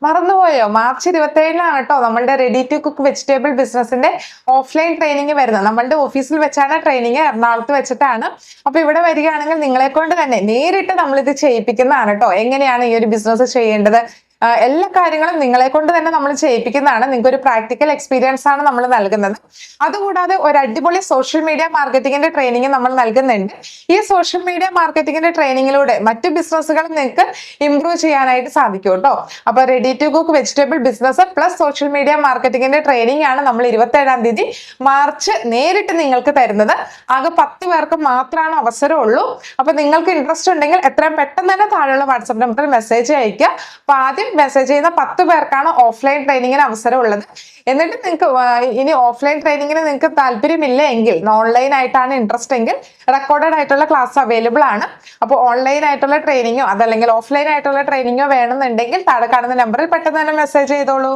മറന്നുപോയോ? മാർച്ച് 27-നാണ് കേട്ടോ നമ്മളുടെ റെഡി ടു കുക്ക് വെജിറ്റബിൾ ബിസിനസിന്റെ ഓഫ്ലൈൻ ട്രെയിനിങ് വരുന്നത്. നമ്മളുടെ ഓഫീസിൽ വെച്ചാണ് ട്രെയിനിങ്, എറണാകുളത്ത് വെച്ചിട്ടാണ്. അപ്പൊ ഇവിടെ വരികയാണെങ്കിൽ നിങ്ങളെ കൊണ്ട് തന്നെ നേരിട്ട് നമ്മളിത് ചെയ്യിപ്പിക്കുന്നതാണ് കേട്ടോ. എങ്ങനെയാണ് ഈ ഒരു ബിസിനസ് ചെയ്യേണ്ടത്, എല്ലാ കാര്യങ്ങളും നിങ്ങളെ കൊണ്ട് തന്നെ നമ്മൾ ചെയ്യിപ്പിക്കുന്നതാണ്. നിങ്ങൾക്ക് ഒരു പ്രാക്ടിക്കൽ എക്സ്പീരിയൻസ് ആണ് നമ്മൾ നൽകുന്നത്. അതുകൂടാതെ ഒരു അടിപൊളി സോഷ്യൽ മീഡിയ മാർക്കറ്റിംഗിന്റെ ട്രെയിനിങ് നമ്മൾ നൽകുന്നുണ്ട്. ഈ സോഷ്യൽ മീഡിയ മാർക്കറ്റിംഗിന്റെ ട്രെയിനിങ്ങിലൂടെ മറ്റു ബിസിനസ്സുകളും നിങ്ങൾക്ക് ഇംപ്രൂവ് ചെയ്യാനായിട്ട് സാധിക്കും കേട്ടോ. അപ്പൊ ready to cook vegetable business plus social media മാർക്കറ്റിംഗിന്റെ ട്രെയിനിങ് ആണ് നമ്മൾ 27-ാം തീയതി മാർച്ച് നേരിട്ട് നിങ്ങൾക്ക് തരുന്നത്. ആകെ 10 പേർക്ക് മാത്രമാണ് അവസരമുള്ളൂ. അപ്പൊ നിങ്ങൾക്ക് ഇൻട്രസ്റ്റ് ഉണ്ടെങ്കിൽ എത്രയും പെട്ടെന്ന് തന്നെ താഴെയുള്ള വാട്സ്ആപ്പ് നമ്പറിൽ മെസ്സേജ് അയക്കുക. അപ്പൊ ആദ്യം മെസ്സേജ് ചെയ്യുന്ന 10 പേർക്കാണ് ഓഫ്ലൈൻ ട്രെയിനിങ്ങിന് അവസരം ഉള്ളത്. എന്നിട്ട് നിങ്ങൾക്ക് ഇനി ഓഫ്ലൈൻ ട്രെയിനിങ്ങിന് നിങ്ങൾക്ക് താല്പര്യമില്ല എങ്കിൽ, ഓൺലൈൻ ആയിട്ടാണ് ഇൻട്രസ്റ്റ് എങ്കിൽ, റെക്കോർഡഡ് ആയിട്ടുള്ള ക്ലാസ് അവൈലബിൾ ആണ്. അപ്പോൾ ഓൺലൈൻ ആയിട്ടുള്ള ട്രെയിനിങ്ങോ അതല്ലെങ്കിൽ ഓഫ്ലൈൻ ആയിട്ടുള്ള ട്രെയിനിങ്ങോ വേണമെന്നുണ്ടെങ്കിൽ താഴെ കാണുന്ന നമ്പറിൽ പെട്ടെന്ന് തന്നെ മെസ്സേജ് ചെയ്തോളൂ.